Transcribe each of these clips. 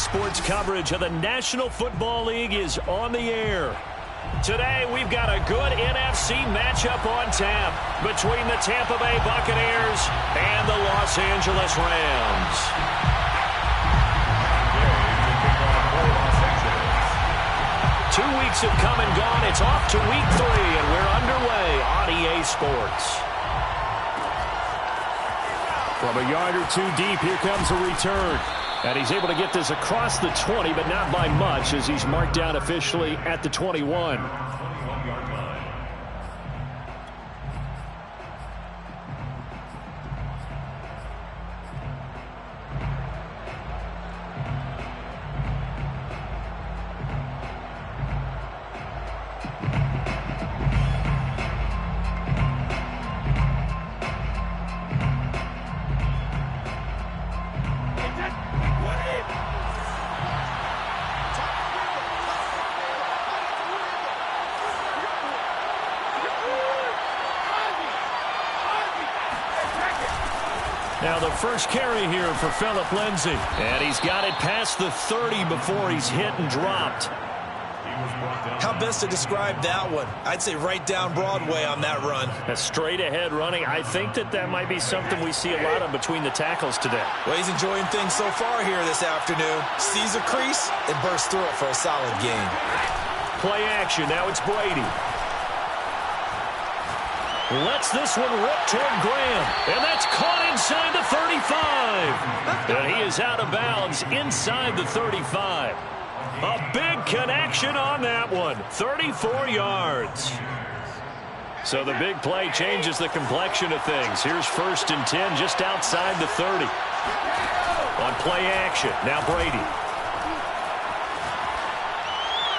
Sports coverage of the National Football League is on the air. Today, we've got a good NFC matchup on tap between the Tampa Bay Buccaneers and the Los Angeles Rams. 2 weeks have come and gone. It's off to week 3, and we're underway on EA Sports. From a yard or two deep, here comes a return. And he's able to get this across the 20, but not by much, as he's marked down officially at the 21. Now the first carry here for Phillip Lindsay. And he's got it past the 30 before he's hit and dropped. How best to describe that one? I'd say right down Broadway on that run. A straight ahead running. I think that might be something we see a lot of between the tackles today. Well, he's enjoying things so far here this afternoon. Sees a crease and bursts through it for a solid gain. Play action. Now it's Brady. Lets this one rip toward Graham. And that's caught inside the 35. And he is out of bounds inside the 35. A big connection on that one. 34 yards. So the big play changes the complexion of things. Here's 1st and 10 just outside the 30. On play action. Now Brady.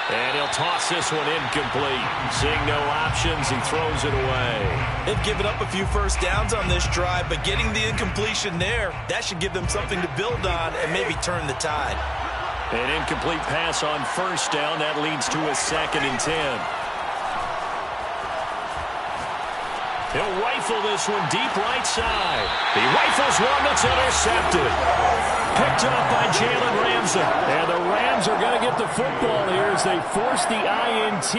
And he'll toss this one incomplete. Seeing no options, he throws it away. They've given up a few first downs on this drive, but getting the incompletion there, that should give them something to build on and maybe turn the tide. An incomplete pass on 1st down. That leads to a 2nd and 10. He'll rifle this one deep right side. He rifles one that's intercepted. Picked up by Jalen Ramsey. And the Rams are going to get the football here as they force the INT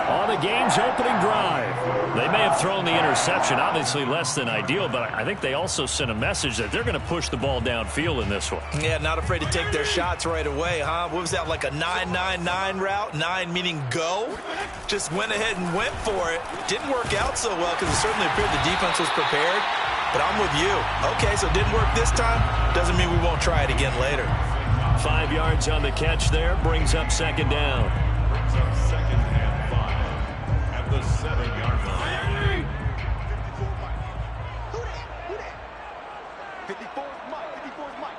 on the game's opening drive. They may have thrown the interception, obviously less than ideal, but I think they also sent a message that they're going to push the ball downfield in this one. Yeah, not afraid to take their shots right away, huh? What was that, like a 9-9-9 route? 9 meaning go? Just went ahead and went for it. Didn't work out so well because it certainly appeared the defense was prepared. But I'm with you. Okay, so it didn't work this time. Doesn't mean we won't try it again later. 5 yards on the catch there. Brings up 2nd down. Brings up 2nd and 5 at the 7-yard line. 54 Mike. 54 Mike.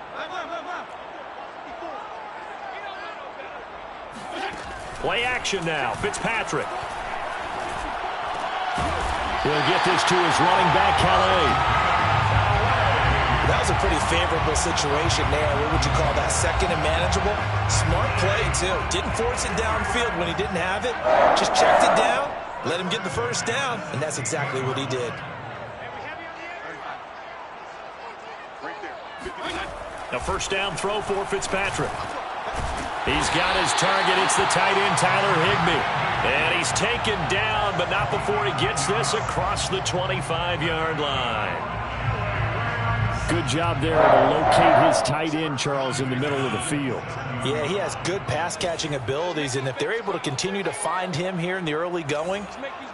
Play action now. Fitzpatrick. He'll get this to his running back, Calais. That was a pretty favorable situation there. What would you call that? 2nd and manageable? Smart play, too. Didn't force it downfield when he didn't have it. Just checked it down, let him get the 1st down, and that's exactly what he did. A 1st down throw for Fitzpatrick. He's got his target. It's the tight end, Tyler Higbee. And he's taken down, but not before he gets this across the 25-yard line. Good job there to locate his tight end, Charles, in the middle of the field. Yeah, he has good pass-catching abilities, and if they're able to continue to find him here in the early going,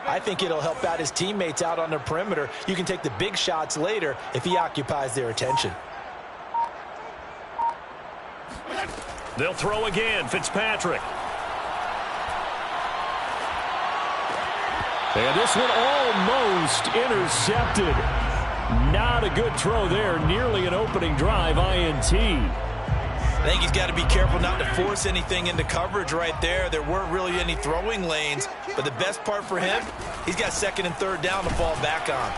I think it'll help out his teammates out on the perimeter. You can take the big shots later if he occupies their attention. They'll throw again. Fitzpatrick. And this one almost intercepted. Not a good throw there. Nearly an opening drive INT. I think he's got to be careful not to force anything into coverage right there. There weren't really any throwing lanes. But the best part for him, he's got 2nd and 3rd down to fall back on.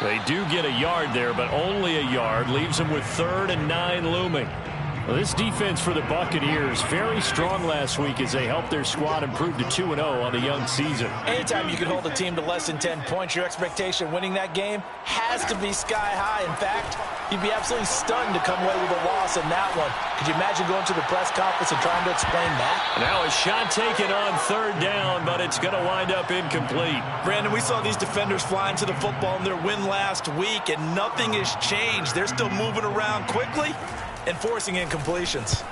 They do get a yard there, but only a yard. Leaves them with 3rd and 9 looming. Well, this defense for the Buccaneers, very strong last week as they helped their squad improve to 2-0 on the young season. Anytime you can hold a team to less than 10 points, your expectation winning that game has to be sky high. In fact, He'd be absolutely stunned to come away with a loss in that one. Could you imagine going to the press conference and trying to explain that? Now a shot taken on third down, but it's going to wind up incomplete. Brandon, we saw these defenders flying to the football in their win last week, and nothing has changed. They're still moving around quickly and forcing incompletions.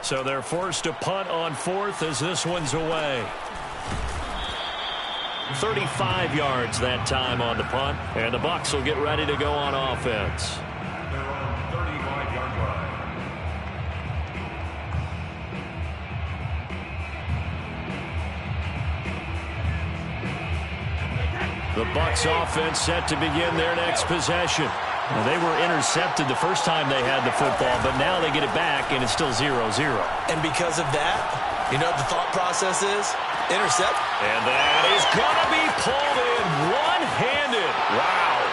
So they're forced to punt on fourth as this one's away. 35 yards that time on the punt, and the Bucs will get ready to go on offense. They're on 35-yard line. The Bucs offense set to begin their next possession. Well, they were intercepted the first time they had the football, but now they get it back, and it's still 0-0. And because of that, you know what the thought process is? Intercept. And that is going to be pulled in one-handed. Wow.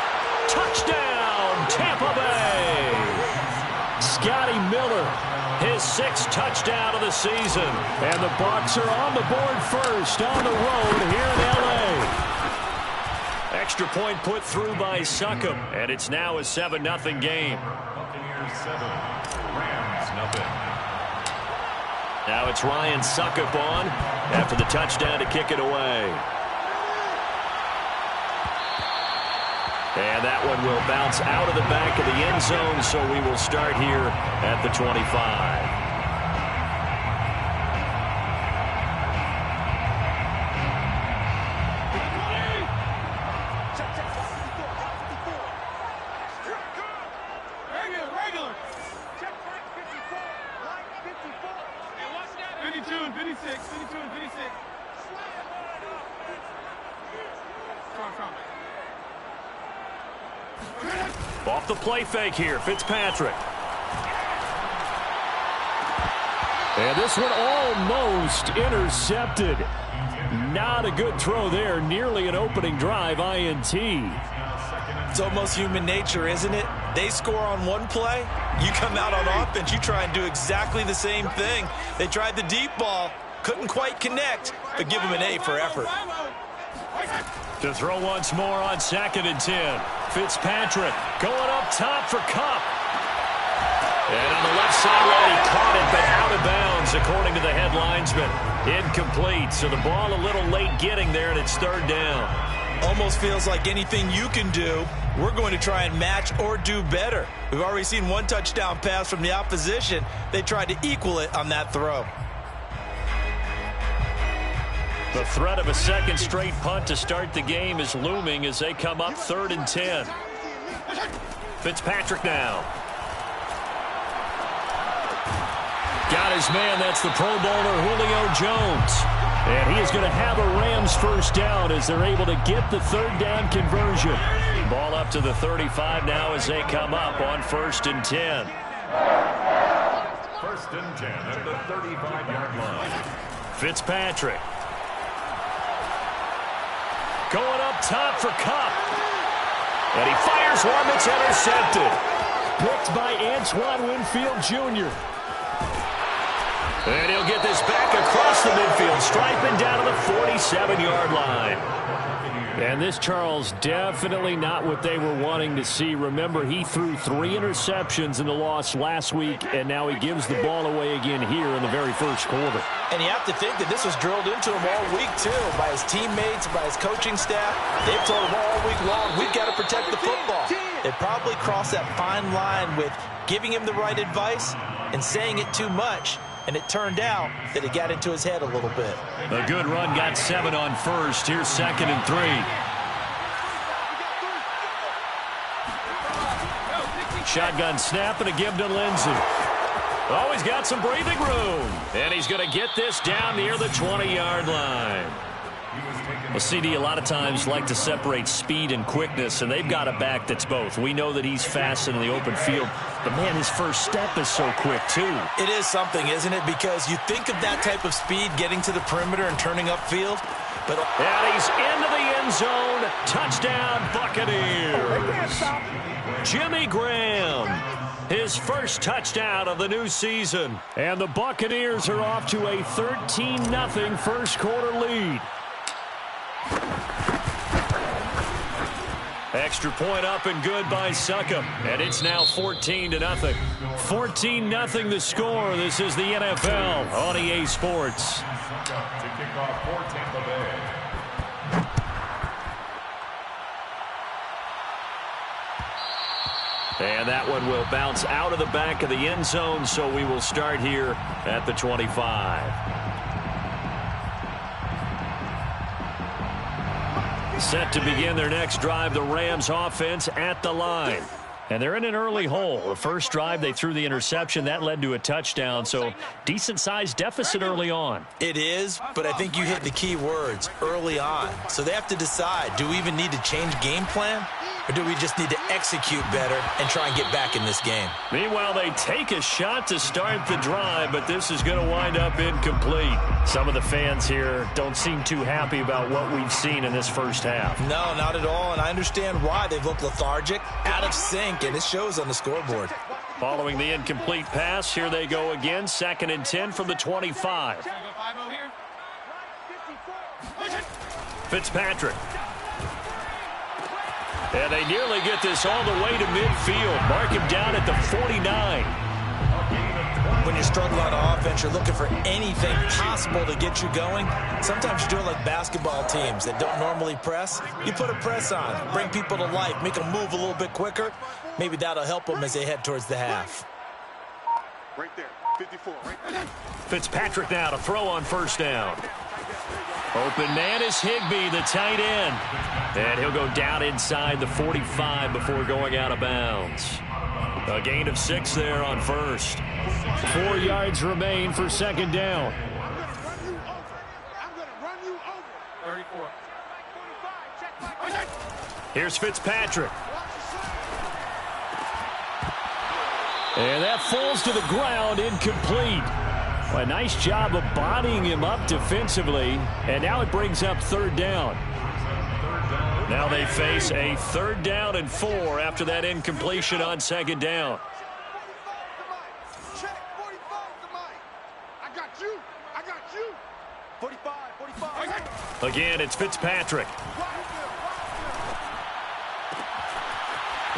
Touchdown, Tampa Bay. Scotty Miller, his 6th touchdown of the season. And the Bucs are on the board first on the road here in L.A. Extra point put through by Succop, and it's now a 7-0 game. Buccaneers 7, Rams 0. Now it's Ryan Succop on after the touchdown to kick it away. And that one will bounce out of the back of the end zone, so we will start here at the 25. Off the play fake here, Fitzpatrick. And this one almost intercepted. Not a good throw there. Nearly an opening drive, INT. It's almost human nature, isn't it? They score on one play. You come out on offense, you try and do exactly the same thing. They tried the deep ball. Couldn't quite connect, but give them an A for effort. To throw once more on 2nd and 10. Fitzpatrick going up top for Kupp. And on the left sideline, he caught it, but out of bounds, according to the head linesman. Incomplete, so the ball a little late getting there, and it's 3rd down. Almost feels like anything you can do, we're going to try and match or do better. We've already seen one touchdown pass from the opposition. They tried to equal it on that throw. The threat of a 2nd straight punt to start the game is looming as they come up 3rd and 10. Fitzpatrick now. Got his man. That's the Pro Bowler Julio Jones. And he is going to have a Rams first down as they're able to get the 3rd down conversion. Ball up to the 35 now as they come up on 1st and 10. 1st and 10 at the 35-yard line. Fitzpatrick. Going up top for Kupp. And he fires one that's intercepted. Picked by Antoine Winfield Jr. And he'll get this back across the midfield, striping down to the 47-yard line. And this, Charles, definitely not what they were wanting to see. Remember, he threw 3 interceptions in the loss last week, and now he gives the ball away again here in the very first quarter. And you have to think that this was drilled into him all week, too, by his teammates, by his coaching staff. They've told him all week long, we've got to protect the football. They probably crossed that fine line with giving him the right advice and saying it too much. And it turned out that it got into his head a little bit. A good run, got 7 on 1st. Here's 2nd and 3. Shotgun snap and a give to Lindsey. Oh, he's got some breathing room. And he's going to get this down near the 20-yard line. Well, CD, a lot of times like to separate speed and quickness, and they've got a back that's both. We know that he's fast in the open field, but, man, his first step is so quick, too. It is something, isn't it? Because you think of that type of speed getting to the perimeter and turning upfield, but... And he's into the end zone. Touchdown, Buccaneers. Jimmy Graham, his first touchdown of the new season. And the Buccaneers are off to a 13-0 first quarter lead. Extra point up and good by Succop. And it's now 14-0. 14-0 the score. This is the NFL on EA Sports. Succop to kick off for Tampa Bay. And that one will bounce out of the back of the end zone, so we will start here at the 25. Set to begin their next drive, the Rams offense at the line. And they're in an early hole. The first drive, they threw the interception. That led to a touchdown, so decent-sized deficit early on. It is, but I think you hit the key words, early on. So they have to decide, do we even need to change game plan? Or do we just need to execute better and try and get back in this game? Meanwhile, they take a shot to start the drive, but this is going to wind up incomplete. Some of the fans here don't seem too happy about what we've seen in this first half. No, not at all, and I understand why. They've looked lethargic, out of sync, and it shows on the scoreboard. Following the incomplete pass, here they go again, 2nd and 10 from the 25. Fitzpatrick. And they nearly get this all the way to midfield. Mark him down at the 49. When you struggle on offense, you're looking for anything possible to get you going. Sometimes you do it like basketball teams that don't normally press. You put a press on, bring people to life, make them move a little bit quicker. Maybe that'll help them as they head towards the half. Right there, 54, right there. Fitzpatrick now to throw on first down. Open man is Higbee, the tight end. And he'll go down inside the 45 before going out of bounds. A gain of 6 there on first. 4 yards remain for second down. I'm going to run you over. 34. Here's Fitzpatrick. And that falls to the ground, incomplete. Well, a nice job of bodying him up defensively. And now it brings up third down. Now they face a 3rd down and 4 after that incompletion on second down. Check, 45 to Mike. I got you. I got you. 45. Again, it's Fitzpatrick.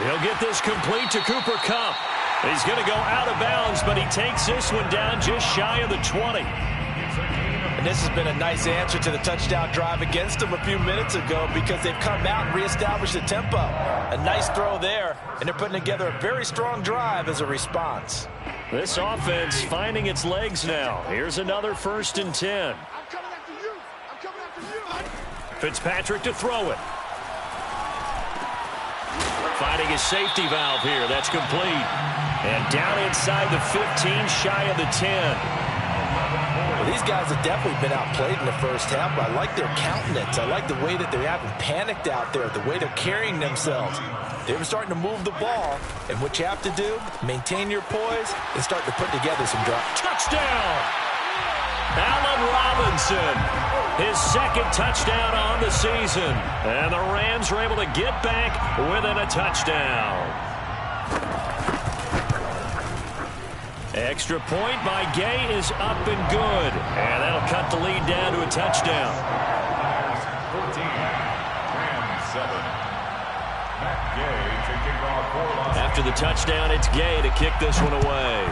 He'll get this complete to Cooper Kupp. He's going to go out of bounds, but he takes this one down just shy of the 20. And this has been a nice answer to the touchdown drive against them a few minutes ago because they've come out and reestablished the tempo. A nice throw there, and they're putting together a very strong drive as a response. This offense finding its legs now. Here's another 1st and 10. I'm coming after you. I'm coming after you. Fitzpatrick to throw it. Finding his safety valve here. That's complete. And down inside the 15, shy of the 10. Well, these guys have definitely been outplayed in the first half, but I like their countenance. I like the way that they haven't panicked out there, the way they're carrying themselves. They're starting to move the ball, and what you have to do, maintain your poise and start to put together some drives. Touchdown! Allen Robinson, his 2nd touchdown on the season. And the Rams are able to get back within a touchdown. Extra point by Gay is up and good. And that'll cut the lead down to a touchdown. 14, Rams 7. Matt Gay to kick off for Los Angeles. After the touchdown, it's Gay to kick this one away.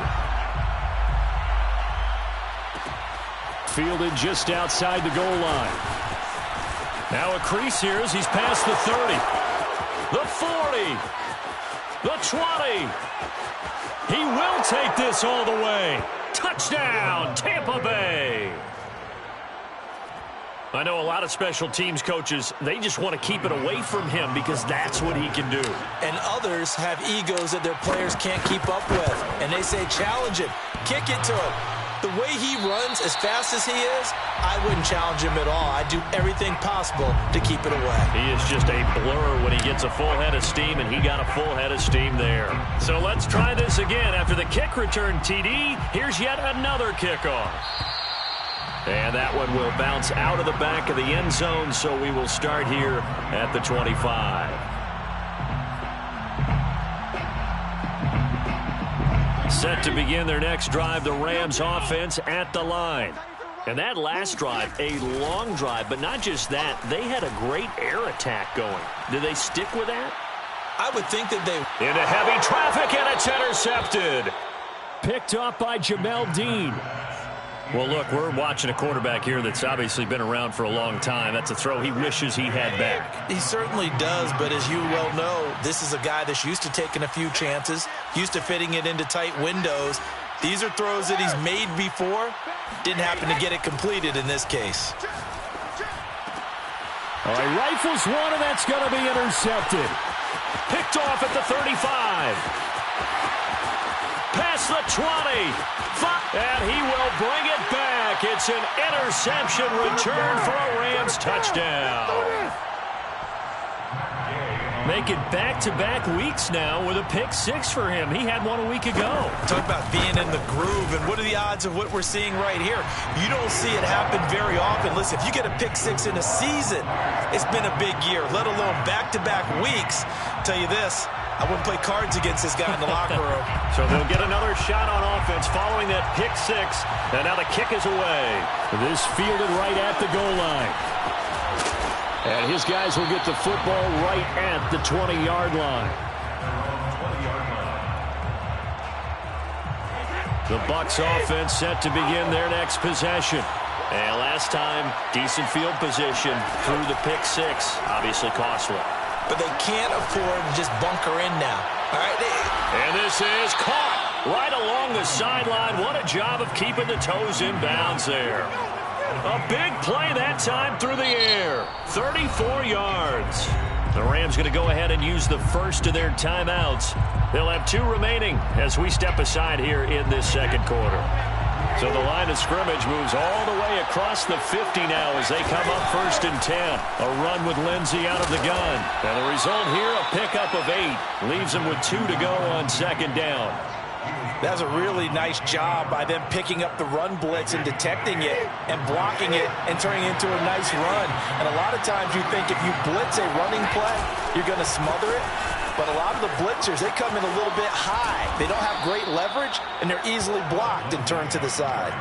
Fielded just outside the goal line. Now a crease here as he's past the 30. The 40. The 20. He will take this all the way. Touchdown, Tampa Bay. I know a lot of special teams coaches, they just want to keep it away from him because that's what he can do. And others have egos that their players can't keep up with. And they say, challenge him, kick it to him. The way he runs as fast as he is, I wouldn't challenge him at all. I'd do everything possible to keep it away. He is just a blur when he gets a full head of steam, and he got a full head of steam there. So let's try this again. After the kick return TD, here's yet another kickoff. And that one will bounce out of the back of the end zone, so we will start here at the 25. Set to begin their next drive, the Rams offense at the line. And that last drive, a long drive, but not just that. They had a great air attack going. Did they stick with that? I would think that they... Into heavy traffic, and it's intercepted. Picked off by Jamel Dean. Well, look, we're watching a quarterback here that's obviously been around for a long time. That's a throw he wishes he had back. He certainly does, but as you well know, this is a guy that's used to taking a few chances, used to fitting it into tight windows. These are throws that he's made before. Didn't happen to get it completed in this case. All right, rifles one, and that's going to be intercepted. Picked off at the 35. Past the 20. And he will bring it back. It's an interception return for a Rams touchdown. Make it back-to-back weeks now with a pick six for him. He had one a week ago. Talk about being in the groove, and what are the odds of what we're seeing right here? You don't see it happen very often. Listen, if you get a pick six in a season, it's been a big year, let alone back-to-back weeks. I'll tell you this, I wouldn't play cards against this guy in the locker room. So they'll get another shot on offense following that pick six, and now the kick is away. This fielded right at the goal line. And his guys will get the football right at the 20-yard line. The Bucs offense set to begin their next possession. And last time, decent field position through the pick six. Obviously costly. But they can't afford to just bunker in now. All right. And this is caught right along the sideline. What a job of keeping the toes in bounds there. A big play that time through the air. 34 yards. The Rams going to go ahead and use the first of their timeouts. They'll have 2 remaining as we step aside here in this second quarter. So the line of scrimmage moves all the way across the 50 now as they come up 1st and 10. A run with Lindsey out of the gun. And the result here, a pickup of 8. Leaves them with 2 to go on 2nd down. That's a really nice job by them picking up the run blitz and detecting it and blocking it and turning it into a nice run. And a lot of times you think if you blitz a running play, you're going to smother it. But a lot of the blitzers, they come in a little bit high. They don't have great leverage, and they're easily blocked and turned to the side.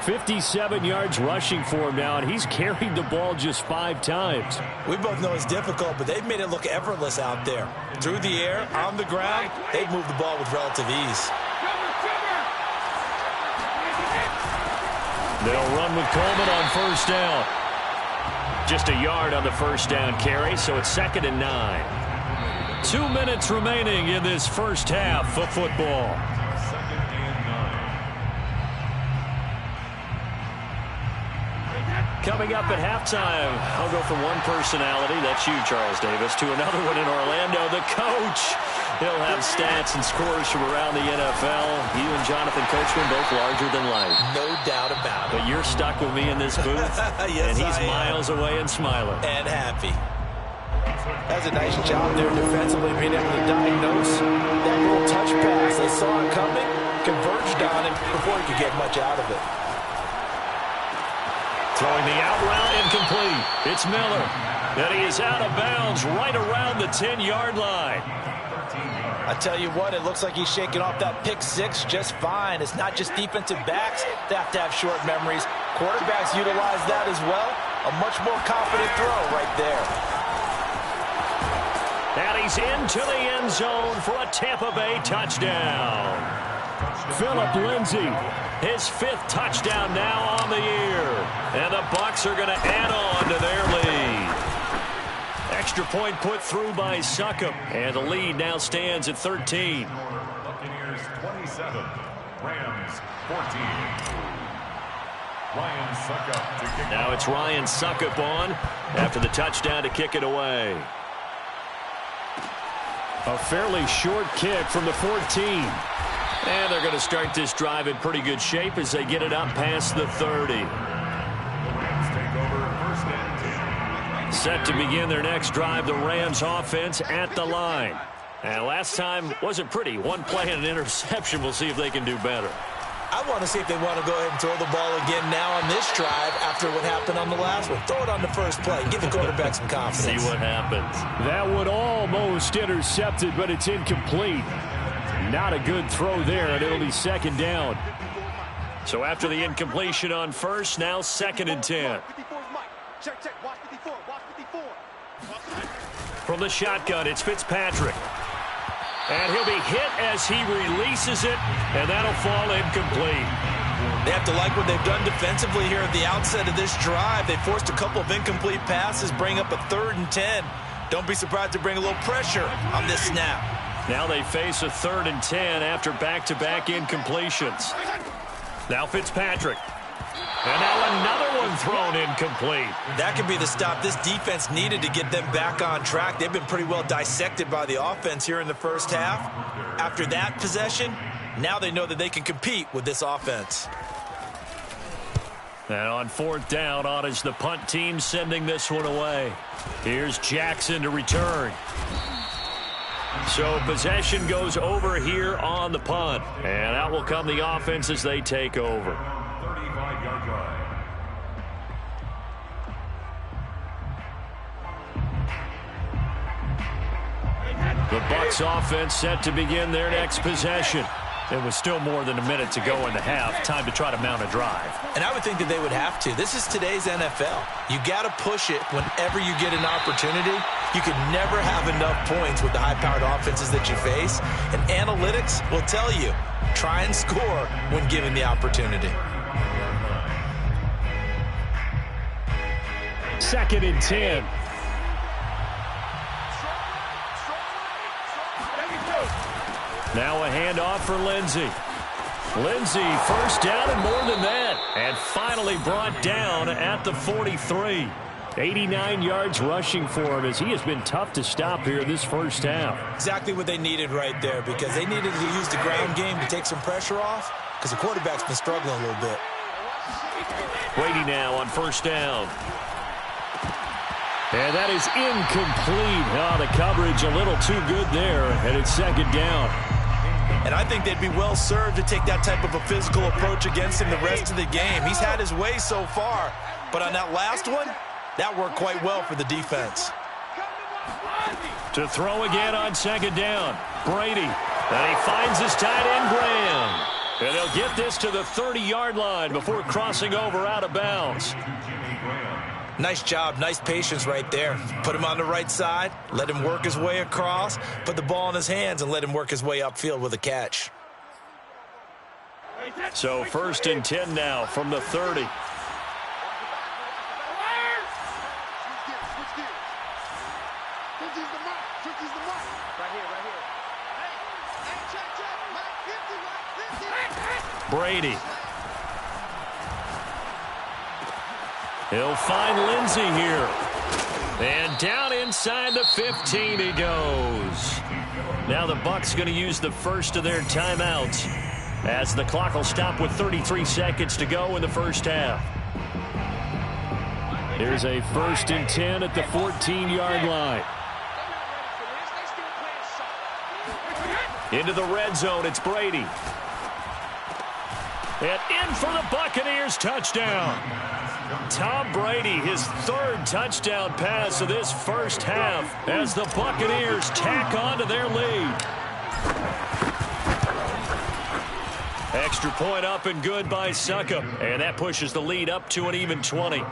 57 yards rushing for him now, and he's carried the ball just 5 times. We both know it's difficult, but they've made it look effortless out there. Through the air, on the ground, they've moved the ball with relative ease. They'll run with Coleman on 1st down. Just a yard on the 1st down carry, so it's 2nd and 9. 2 minutes remaining in this first half of football. 2nd and 9. Coming up at halftime, I'll go from one personality, that's you, Charles Davis, to another one in Orlando, the coach. He'll have stats and scores from around the NFL. You and Jonathan Coachman both larger than life. No doubt about it. But you're stuck with me in this booth, yes, and he's miles away and smiling. And happy. That's a nice job there defensively, being able to diagnose that little touch pass. They saw it coming, converged on him before he could get much out of it. Throwing the out route incomplete. It's Miller. And he is out of bounds right around the 10-yard line. I tell you what, it looks like he's shaking off that pick six just fine. It's not just defensive backs that have to have short memories. Quarterbacks utilize that as well. A much more confident throw right there. And he's into the end zone for a Tampa Bay touchdown. Phillip Lindsay, his 5th touchdown now on the year. And the Bucs are going to add on to their lead. Extra point put through by Succop. And the lead now stands at 13. Buccaneers 27, Rams 14. Ryan Succop to kick. Now it's Ryan Succop on after the touchdown to kick it away. A fairly short kick from the 14. And they're going to start this drive in pretty good shape as they get it up past the 30. The Rams take over 1st and 10. Set to begin their next drive, the Rams offense at the line. And last time wasn't pretty. 1 play and an interception. We'll see if they can do better. I want to see if they want to go ahead and throw the ball again now on this drive after what happened on the last one. Throw it on the first play. Give the quarterback some confidence. See what happens. That one almost intercepted, but it's incomplete. Not a good throw there, and it'll be 2nd down. So after the incompletion on 1st, now 2nd and 10. From the shotgun, it's Fitzpatrick. And he'll be hit as he releases it, and that'll fall incomplete. They have to like what they've done defensively here at the outset of this drive. They forced a couple of incomplete passes, bring up a 3rd and 10. Don't be surprised to bring a little pressure on this snap. Now they face a 3rd and 10 after back-to-back incompletions. Now Fitzpatrick. And now another one thrown incomplete. That could be the stop this defense needed to get them back on track. They've been pretty well dissected by the offense here in the first half. After that possession, now they know that they can compete with this offense. And on 4th down, on is the punt team sending this one away. Here's Jackson to return. So possession goes over here on the punt. And out will come the offense as they take over. 35-yard line. The Bucs offense set to begin their next possession. It was still more than a minute to go in the half. Time to try to mount a drive. And I would think that they would have to. This is today's NFL. You got to push it whenever you get an opportunity. You can never have enough points with the high-powered offenses that you face. And analytics will tell you, try and score when given the opportunity. 2nd and 10. Now a handoff for Lindsey. Lindsey, 1st down and more than that. And finally brought down at the 43. 89 yards rushing for him as he has been tough to stop here this first half. Exactly what they needed right there, because they needed to use the ground game to take some pressure off, because the quarterback's been struggling a little bit. Brady now on 1st down. And that is incomplete. Oh, the coverage a little too good there, and it's 2nd down. And I think they'd be well served to take that type of a physical approach against him the rest of the game. He's had his way so far, but on that last one, that worked quite well for the defense. To throw again on 2nd down. Brady. And he finds his tight end, Graham. And he'll get this to the 30-yard line before crossing over out of bounds. Nice job, nice patience right there. Put him on the right side, let him work his way across, put the ball in his hands, and let him work his way upfield with a catch. So 1st and 10 now from the 30. Brady. He'll find Lindsey here. And down inside the 15 he goes. Now the Bucs going to use the first of their timeouts as the clock will stop with 33 seconds to go in the first half. Here's a 1st and 10 at the 14-yard line. Into the red zone, it's Brady. And in for the Buccaneers, touchdown. Tom Brady, his 3rd touchdown pass of this first half as the Buccaneers tack on to their lead. Extra point up and good by Succop, and that pushes the lead up to an even 20. 34,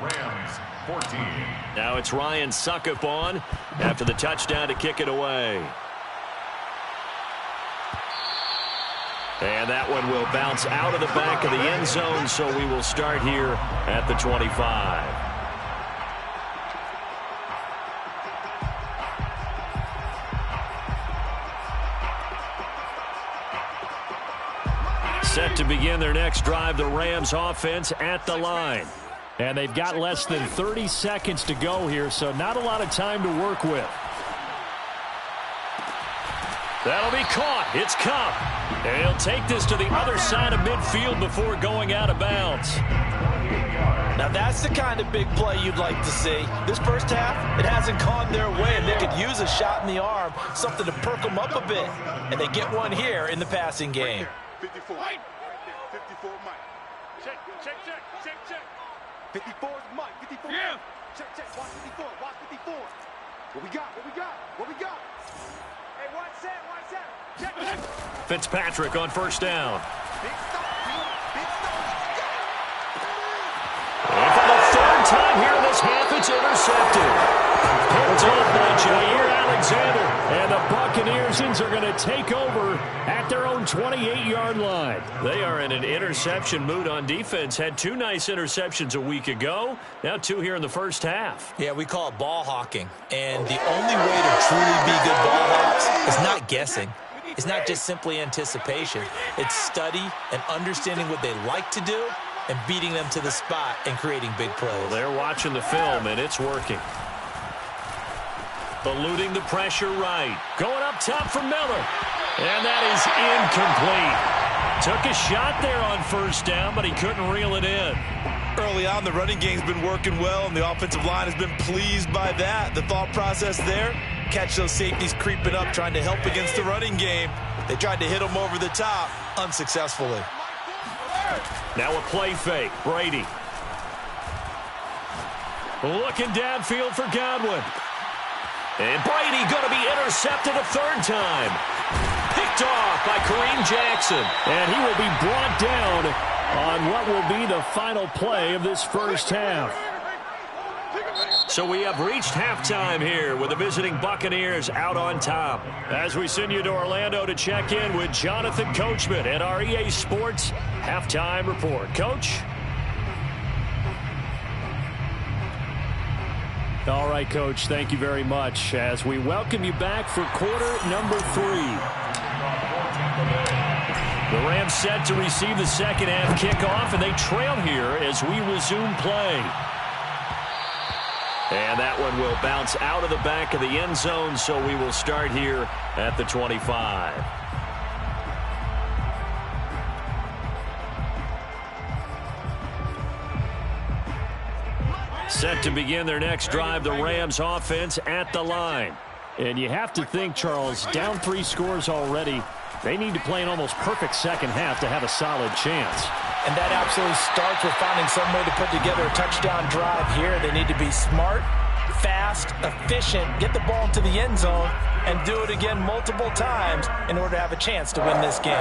Rams 14. Now it's Ryan Succop on after the touchdown to kick it away. And that one will bounce out of the back of the end zone, so we will start here at the 25. Set to begin their next drive, the Rams offense at the line. And they've got less than 30 seconds to go here, so not a lot of time to work with. That'll be caught. It's Kupp. And he'll take this to the other side of midfield before going out of bounds. Now that's the kind of big play you'd like to see. This first half, it hasn't gone their way, and they could use a shot in the arm, something to perk them up a bit. And they get one here in the passing game. 54. 54 Mike. Check. 54 is Mike. 54. Yeah. Check. Watch 54. Watch 54. What we got? Hey, watch that. Check. Fitzpatrick on 1st down. And for the 3rd time here in this half, it's intercepted. Picked off by Jair Alexander. And the Buccaneers are going to take over at their own 28-yard line. They are in an interception mood on defense. Had 2 nice interceptions a week ago. Now 2 here in the first half. Yeah, we call it ball hawking. And the only way to truly be good ball hawks is not guessing. It's not just simply anticipation. It's study and understanding what they like to do and beating them to the spot and creating big plays. Well, they're watching the film, and it's working. Eluding the pressure right. Going up top for Miller. And that is incomplete. Took a shot there on first down, but he couldn't reel it in. Early on, the running game's been working well, and the offensive line has been pleased by that. The thought process there, catch those safeties creeping up, trying to help against the running game. They tried to hit them over the top, unsuccessfully. Now a play fake. Brady. Looking downfield for Godwin. And Brady going to be intercepted a 3rd time. Picked off by Kareem Jackson. And he will be brought down on what will be the final play of this first half. So we have reached halftime here with the visiting Buccaneers out on top. As we send you to Orlando to check in with Jonathan Coachman at our EA Sports Halftime Report. Coach? All right, Coach, thank you very much as we welcome you back for quarter number 3. The Rams set to receive the second half kickoff, and they trail here as we resume play. And that one will bounce out of the back of the end zone, so we will start here at the 25. Set to begin their next drive, the Rams offense at the line. And you have to think, Charles, down 3 scores already. They need to play an almost perfect second half to have a solid chance. And that absolutely starts with finding some way to put together a touchdown drive here. They need to be smart, fast, efficient, get the ball into the end zone, and do it again multiple times in order to have a chance to win this game.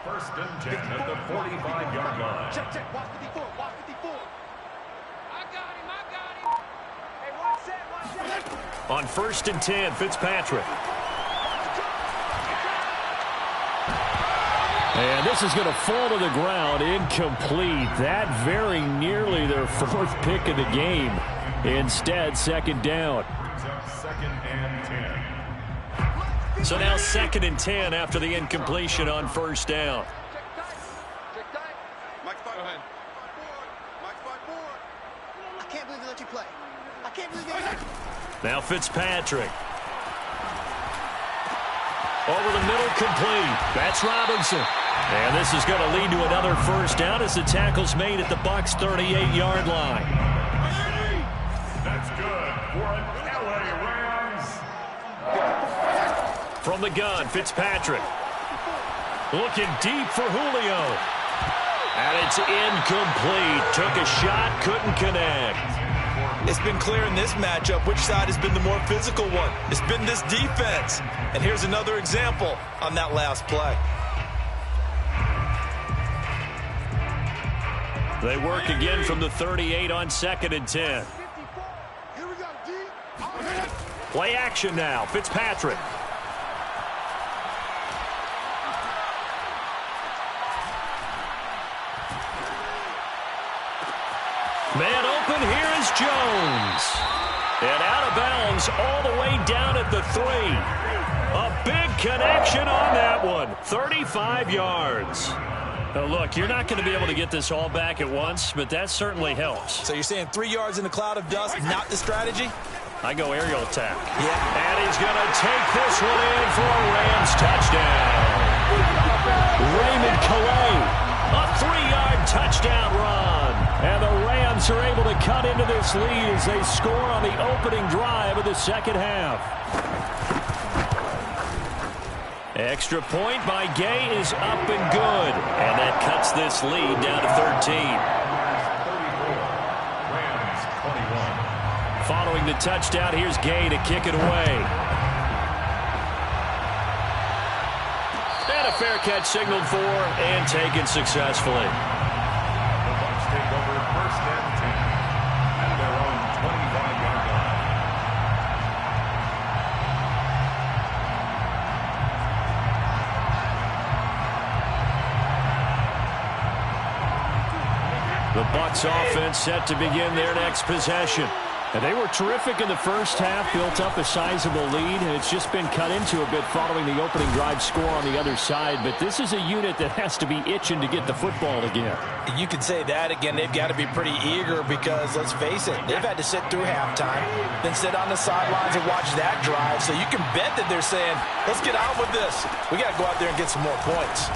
1st and 10 at the 45-yard line. Check, check. Watch 54. Watch 54. I got him. Hey, watch that. On 1st and 10, Fitzpatrick. And this is going to fall to the ground, incomplete. That very nearly their 4th pick of the game. Instead, 2nd down. 2nd and 10. So now 2nd and 10 after the incompletion on 1st down. Check tight. Mike's fight. Go ahead. Mike's fight forward. I can't believe they let you play. I can't believe they... Now Fitzpatrick. Over the middle, complete. That's Robinson. And this is going to lead to another 1st down as the tackle's made at the Bucs' 38-yard line. That's good for an LA Rams. From the gun, Fitzpatrick. Looking deep for Julio. And it's incomplete. Took a shot, couldn't connect. It's been clear in this matchup which side has been the more physical one. It's been this defense. And here's another example on that last play. They work again from the 38 on 2nd and 10. Here we go, D. Play action now. Fitzpatrick. Man open, here is Jones. And out of bounds all the way down at the 3. A big connection on that one. 35 yards. Now look, you're not going to be able to get this all back at once, but that certainly helps. So you're saying 3 yards in a cloud of dust, not the strategy? I go aerial attack. Yeah. And he's going to take this one in for a Rams touchdown. Raymond Calais, a 3-yard touchdown run. And the Rams are able to cut into this lead as they score on the opening drive of the second half. Extra point by Gay is up and good. And that cuts this lead down to 13. 34. Rams 21. Following the touchdown, here's Gay to kick it away. And a fair catch signaled for and taken successfully. The Bucs take over 1st and 10 at their own 25-yard line. The Bucs offense set to begin their next possession. And they were terrific in the first half, built up a sizable lead, and it's just been cut into a bit following the opening drive score on the other side. But this is a unit that has to be itching to get the football again. You can say that again. They've got to be pretty eager because, let's face it, they've had to sit through halftime, then sit on the sidelines and watch that drive. So you can bet that they're saying, let's get on with this. We got to go out there and get some more points.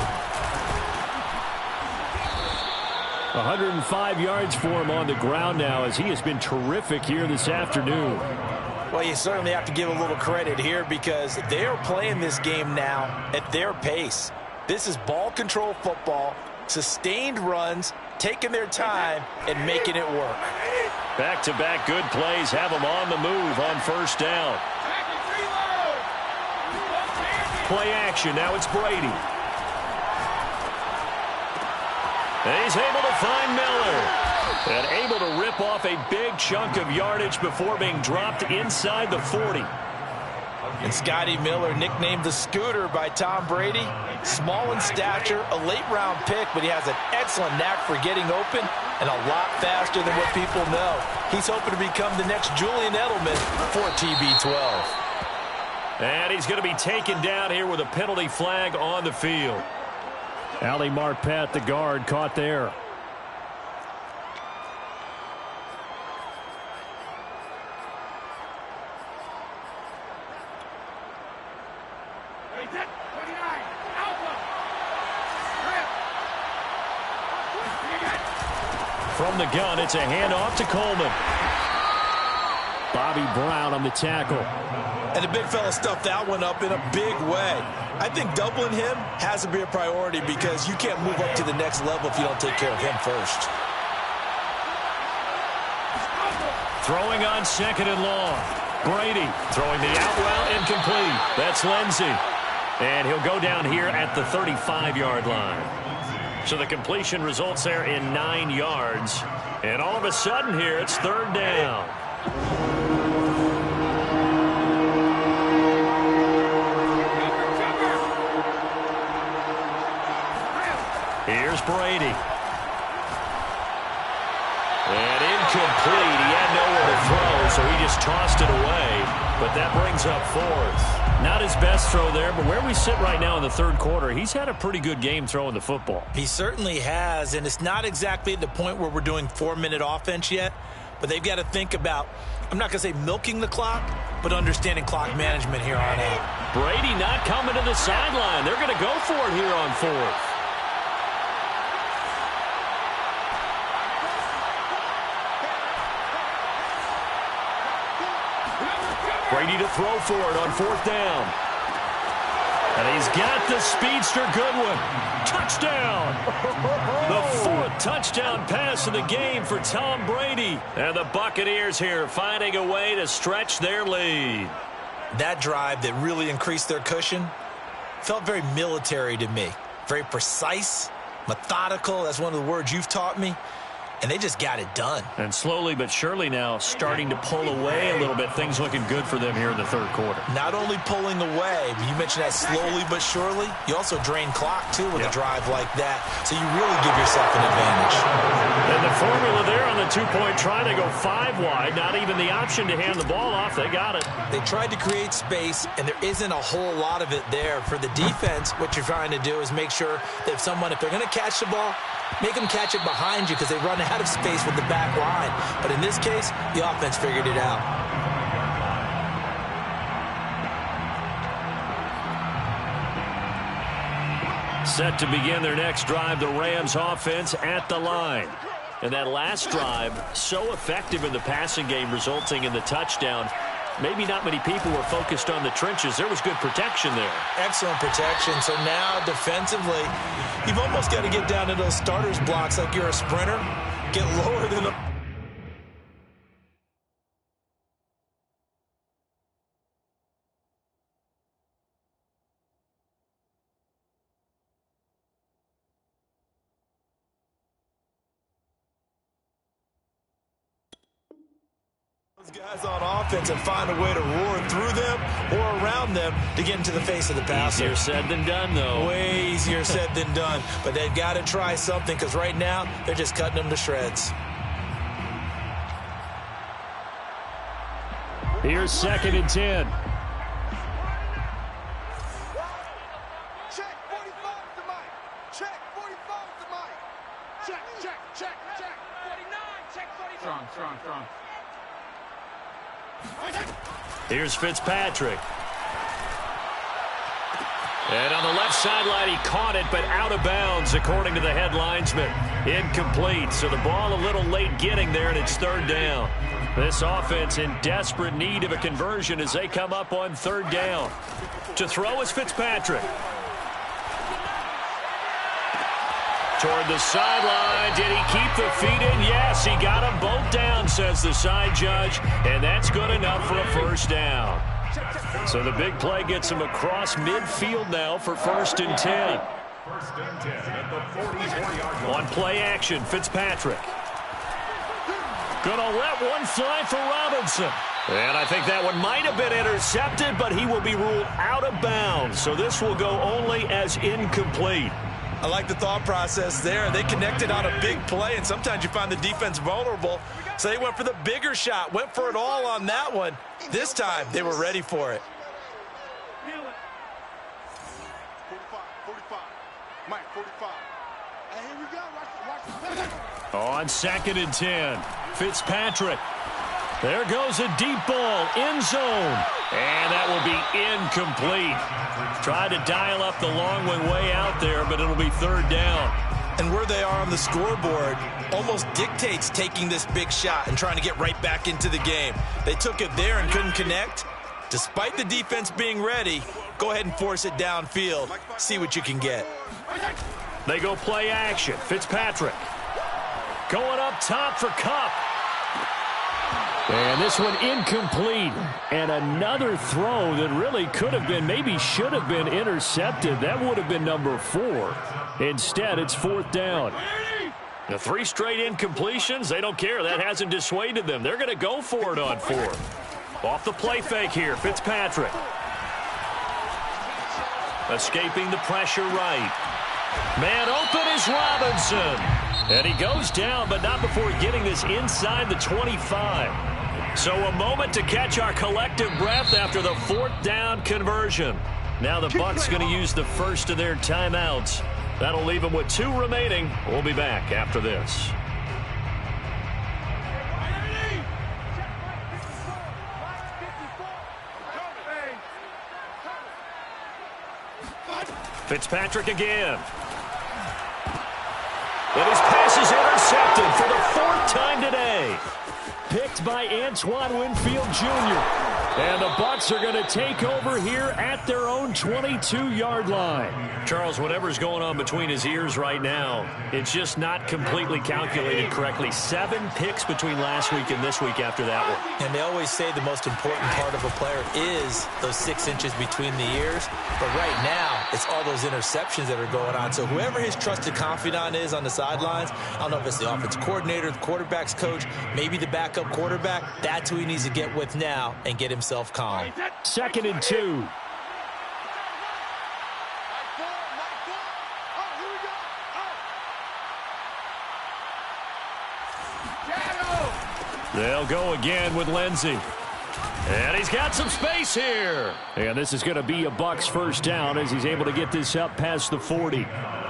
105 yards for him on the ground now as he has been terrific here this afternoon. Well, you certainly have to give a little credit here because they are playing this game now at their pace. This is ball control football, sustained runs, taking their time, and making it work. Back-to-back good plays have them on the move on first down. Play action. Now it's Brady. And he's able to find Miller. And able to rip off a big chunk of yardage before being dropped inside the 40. And Scotty Miller, nicknamed the Scooter by Tom Brady. Small in stature, a late-round pick, but he has an excellent knack for getting open and a lot faster than what people know. He's hoping to become the next Julian Edelman for TB12. And he's going to be taken down here with a penalty flag on the field. Ali Marpet, the guard, caught there. From the gun, it's a handoff to Coleman. Bobby Brown on the tackle. And the big fella stuffed that one up in a big way. I think doubling him has to be a priority because you can't move up to the next level if you don't take care of him first. Throwing on second and long. Brady throwing the out route incomplete. That's Lindsey. And he'll go down here at the 35-yard line. So the completion results there in 9 yards. And all of a sudden here, it's third down. Here's Brady. And incomplete. He had nowhere to throw, so he just tossed it away. But that brings up fourth. Not his best throw there, but where we sit right now in the third quarter, he's had a pretty good game throwing the football. He certainly has, and it's not exactly at the point where we're doing 4-minute offense yet, but they've got to think about, I'm not going to say milking the clock, but understanding clock management here on out. Brady not coming to the sideline. They're going to go for it here on fourth. Brady to throw for it on fourth down. And he's got the speedster Goodwin. Touchdown! The fourth touchdown pass of the game for Tom Brady. And the Buccaneers here finding a way to stretch their lead. That drive that really increased their cushion felt very military to me. Very precise, methodical. That's one of the words you've taught me. And they just got it done. And slowly but surely now starting to pull away a little bit. Things looking good for them here in the third quarter. Not only pulling away, but you mentioned that slowly but surely. You also drain clock, too, with a drive like that. So you really give yourself an advantage. And the formula there on the two-point try, they go 5 wide. Not even the option to hand the ball off. They got it. They tried to create space, and there isn't a whole lot of it there. For the defense, what you're trying to do is make sure that if they're going to catch the ball, make them catch it behind you because they run out of space with the back line. But in this case, the offense figured it out. Set to begin their next drive, the Rams offense at the line. And that last drive, so effective in the passing game, resulting in the touchdown. Maybe not many people were focused on the trenches. There was good protection there. Excellent protection. So now defensively, you've almost got to get down to those starters blocks like you're a sprinter. Get lower than the... Guys on offense and find a way to roar through them or around them to get into the face of the passer. Easier said than done, though. Way easier said than done. But they've got to try something because right now they're just cutting them to shreds. Here's 2nd and 10. Check 45 to Mike. Check 45 to Mike. Check. 49. Check 49. Strong. Here's Fitzpatrick. And on the left sideline, he caught it, but out of bounds, according to the head linesman. Incomplete, so the ball a little late getting there, and it's 3rd down. This offense in desperate need of a conversion as they come up on 3rd down. To throw is Fitzpatrick. Toward the sideline. Did he keep the feet in? Yes, he got them both down, says the side judge, and that's good enough for a 1st down. So the big play gets him across midfield now for 1st and 10. 1st and 10 at the 44-yard line. On play action, Fitzpatrick. Gonna let one fly for Robinson. And I think that one might have been intercepted, but he will be ruled out of bounds. So this will go only as incomplete. I like the thought process there. They connected on a big play, and sometimes you find the defense vulnerable. So they went for the bigger shot, went for it all on that one. This time, they were ready for it. 45. Mike, 45. And here we go. Watch. On 2nd and 10, Fitzpatrick. There goes a deep ball, end zone. And that will be incomplete. Tried to dial up the long one way out there, but it'll be 3rd down. And where they are on the scoreboard almost dictates taking this big shot and trying to get right back into the game. They took it there and couldn't connect. Despite the defense being ready, go ahead and force it downfield. See what you can get. They go play action. Fitzpatrick going up top for Kupp. And this one incomplete. And another throw that really could have been, maybe should have been intercepted. That would have been number 4. Instead, it's 4th down. The 3 straight incompletions, they don't care. That hasn't dissuaded them. They're going to go for it on 4th. Off the play fake here, Fitzpatrick. Escaping the pressure right. Man open is Robinson. And he goes down, but not before getting this inside the 25. So a moment to catch our collective breath after the 4th down conversion. Now the Bucs going to use the first of their timeouts. That'll leave them with 2 remaining. We'll be back after this. Fitzpatrick again. And his pass is intercepted for the 4th time today. Picked by Antoine Winfield Jr. And the Bucs are going to take over here at their own 22-yard line. Charles, whatever's going on between his ears right now, it's just not completely calculated correctly. 7 picks between last week and this week after that one. And they always say the most important part of a player is those 6 inches between the ears. But right now, it's all those interceptions that are going on. So whoever his trusted confidant is on the sidelines, I don't know if it's the offensive coordinator, the quarterback's coach, maybe the backup quarterback, that's who he needs to get with now and get himself calm. 2nd and 2. They'll go again with Lindsey. And he's got some space here. And this is going to be a Bucs 1st down as he's able to get this up past the 40.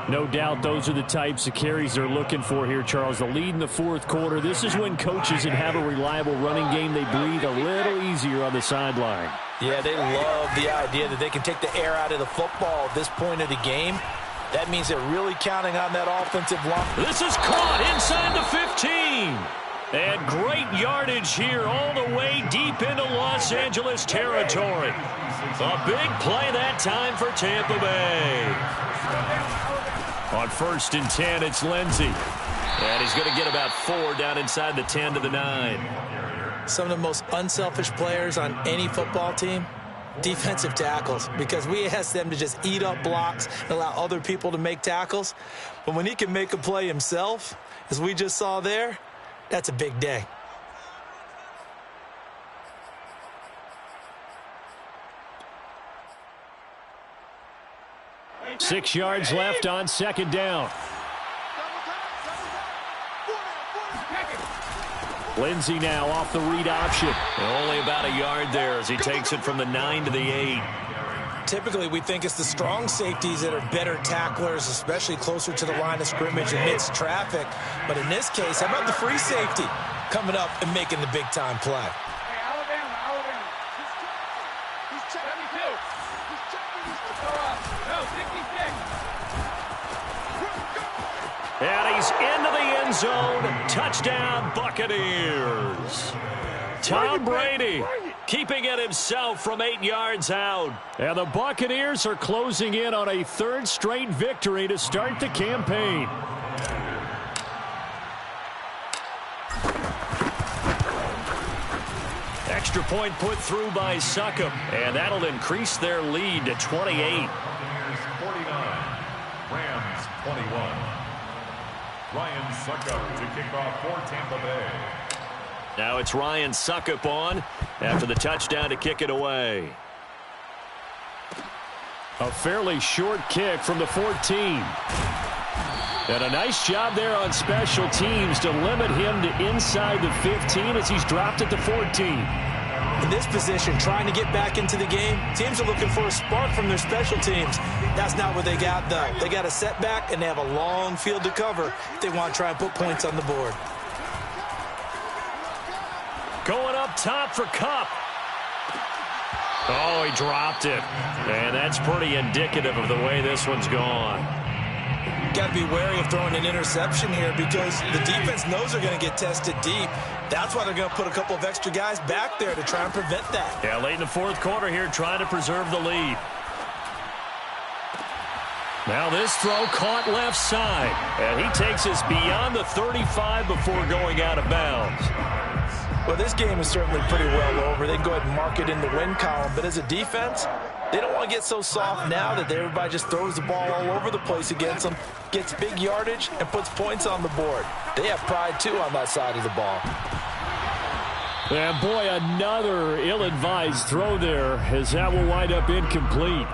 No doubt those are the types of carries they're looking for here, Charles. The lead in the 4th quarter. This is when coaches that have a reliable running game, they breathe a little easier on the sideline. Yeah, they love the idea that they can take the air out of the football at this point of the game. That means they're really counting on that offensive line. This is caught inside the 15. And great yardage here all the way deep into Los Angeles territory. A big play that time for Tampa Bay. On 1st and 10, it's Lindsey. And he's going to get about 4 down inside the 10 to the 9. Some of the most unselfish players on any football team, defensive tackles, because we ask them to just eat up blocks and allow other people to make tackles. But when he can make a play himself, as we just saw there, that's a big day. 6 yards left on second down. Lindsey now off the read option. And only about a yard there as he takes it from the 9 to the 8. Typically, we think it's the strong safeties that are better tacklers, especially closer to the line of scrimmage amidst traffic. But in this case, how about the free safety coming up and making the big-time play? And he's into the end zone. Touchdown, Buccaneers. Tom Brady keeping it himself from 8 yards out. And the Buccaneers are closing in on a third straight victory to start the campaign. Extra point put through by Succop, and that'll increase their lead to 28. 49, Rams 21. Ryan Succop to kick off for Tampa Bay. Now it's Ryan Succop on after the touchdown to kick it away. A fairly short kick from the 14. And a nice job there on special teams to limit him to inside the 15 as he's dropped at the 14. In this position, trying to get back into the game, teams are looking for a spark from their special teams. That's not what they got, though. They got a setback, and they have a long field to cover if they want to try and put points on the board. Going up top for Kupp. Oh, he dropped it. And that's pretty indicative of the way this one's gone. Got to be wary of throwing an interception here because the defense knows they're going to get tested deep. That's why they're going to put a couple of extra guys back there to try and prevent that. Yeah, late in the fourth quarter here, trying to preserve the lead. Now this throw caught left side. And he takes us beyond the 35 before going out of bounds. Well, this game is certainly pretty well over. They can go ahead and mark it in the win column. But as a defense, they don't want to get so soft now that everybody just throws the ball all over the place against them, gets big yardage, and puts points on the board. They have pride, too, on that side of the ball. And, boy, another ill-advised throw there as that will wind up incomplete.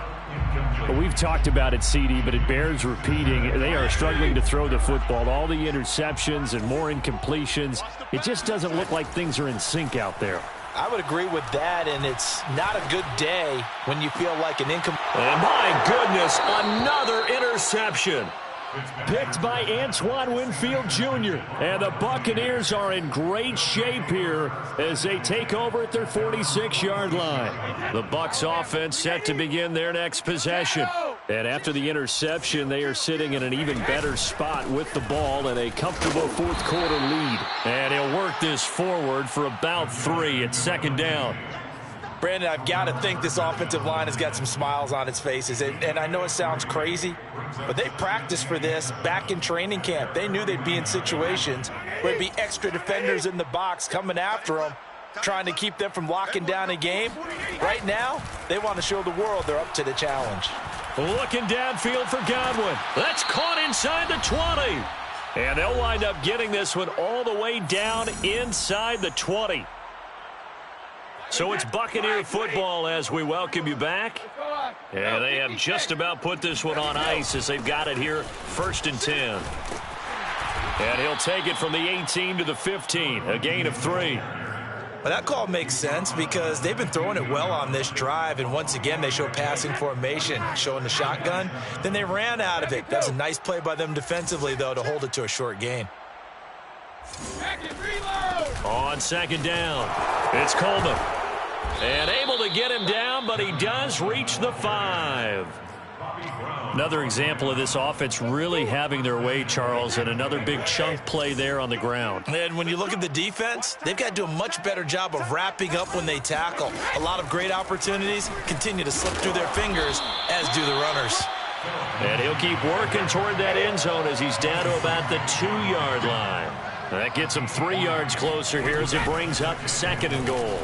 Well, we've talked about it, CD, but it bears repeating. They are struggling to throw the football. All the interceptions and more incompletions. It just doesn't look like things are in sync out there. I would agree with that, and it's not a good day when you feel like an incomplete. And my goodness, another interception. Picked by Antoine Winfield Jr. And the Buccaneers are in great shape here as they take over at their 46-yard line. The Bucs offense set to begin their next possession. And after the interception, they are sitting in an even better spot with the ball and a comfortable fourth quarter lead. And he'll work this forward for about 3 at second down. Brandon, I've got to think this offensive line has got some smiles on its faces. And I know it sounds crazy, but they practiced for this back in training camp. They knew they'd be in situations where there'd be extra defenders in the box coming after them, trying to keep them from locking down a game. Right now, they want to show the world they're up to the challenge. Looking downfield for Godwin. That's caught inside the 20. And they'll wind up getting this one all the way down inside the 20. So it's Buccaneer football as we welcome you back. And they have just about put this one on ice as they've got it here, 1st and 10. And he'll take it from the 18 to the 15, a gain of 3. Well, that call makes sense because they've been throwing it well on this drive, and once again they show passing formation, showing the shotgun. Then they ran out of it. That's a nice play by them defensively, though, to hold it to a short gain. On second down, it's Coleman. And able to get him down, but he does reach the 5. Another example of this offense really having their way, Charles, and another big chunk play there on the ground. And when you look at the defense, they've got to do a much better job of wrapping up when they tackle. A lot of great opportunities continue to slip through their fingers, as do the runners. And he'll keep working toward that end zone as he's down to about the 2-yard line. That gets him 3 yards closer here as it brings up 2nd and goal.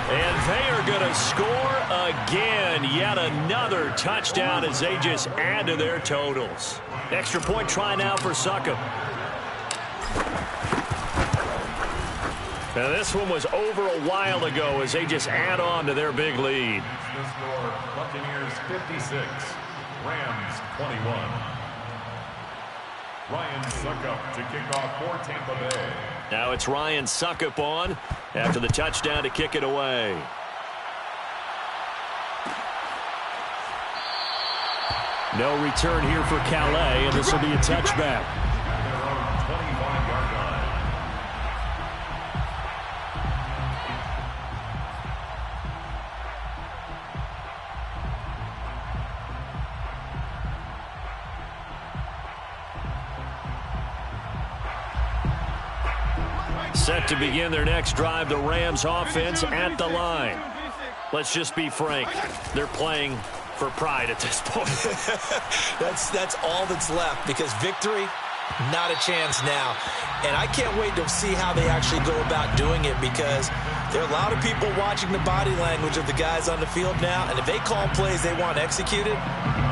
And they are going to score again. Yet another touchdown as they just add to their totals. Extra point try now for Succop. Now this one was over a while ago as they just add on to their big lead. The score, Buccaneers 56, Rams 21. Ryan Suckup to kick off for Tampa Bay. Now it's Ryan Suckup on after the touchdown to kick it away. No return here for Calais, and this will be a touchback. At their own 25-yard line. Set to begin their next drive, the Rams offense at the line. Let's just be frank, they're playing for pride at this point. That's all that's left, because victory, not a chance now. And I can't wait to see how they actually go about doing it, because there are a lot of people watching the body language of the guys on the field now, and if they call plays they want executed,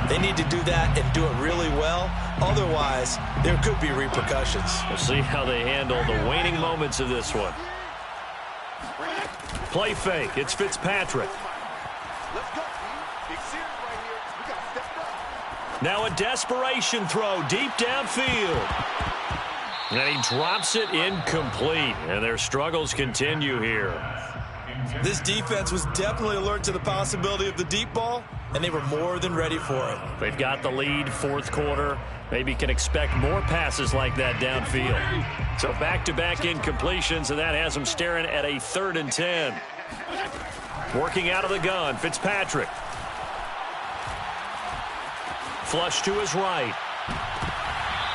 they need to do that and do it really well. Otherwise, there could be repercussions. We'll see how they handle the waning moments of this one. Play fake. It's Fitzpatrick. Let's go. Big series right here. We got to step it up. Now a desperation throw deep downfield. And he drops it incomplete. And their struggles continue here. This defense was definitely alert to the possibility of the deep ball, and they were more than ready for it. They've got the lead, fourth quarter. Maybe can expect more passes like that downfield. So back-to-back incompletions, and that has them staring at a 3rd and 10. Working out of the gun, Fitzpatrick. Flush to his right.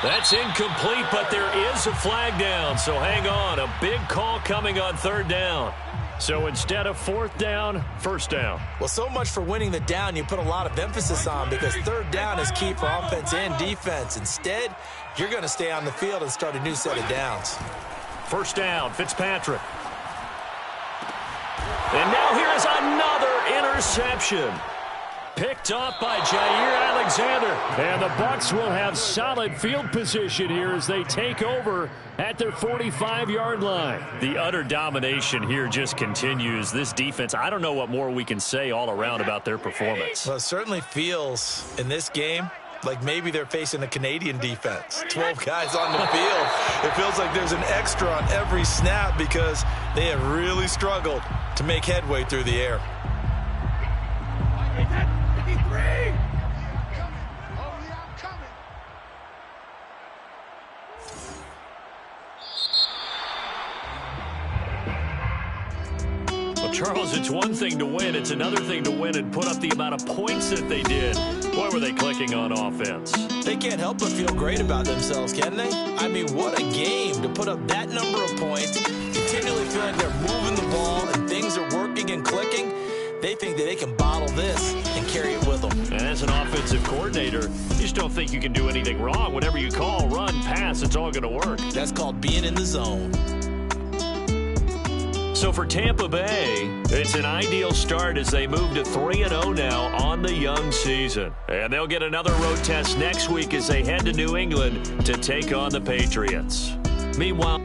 That's incomplete, but there is a flag down, so hang on. A big call coming on 3rd down. So instead of 4th down, 1st down. Well, so much for winning the down you put a lot of emphasis on, because 3rd down is key for offense and defense. Instead, you're going to stay on the field and start a new set of downs. 1st down, Fitzpatrick. And now here is another interception. Picked off by Jair Alexander. And the Bucs will have solid field position here as they take over at their 45-yard line. The utter domination here just continues. This defense, I don't know what more we can say all around about their performance. Well, it certainly feels in this game like maybe they're facing the Canadian defense. 12 guys on the field. It feels like there's an extra on every snap, because they have really struggled to make headway through the air. Charles, it's one thing to win. It's another thing to win and put up the amount of points that they did. Boy, were they clicking on offense. They can't help but feel great about themselves, can they? I mean, what a game to put up that number of points, continually feel like they're moving the ball and things are working and clicking. They think that they can bottle this and carry it with them. And as an offensive coordinator, you just don't think you can do anything wrong. Whatever you call, run, pass, it's all going to work. That's called being in the zone. So for Tampa Bay, it's an ideal start as they move to 3-0 now on the young season. And they'll get another road test next week as they head to New England to take on the Patriots. Meanwhile...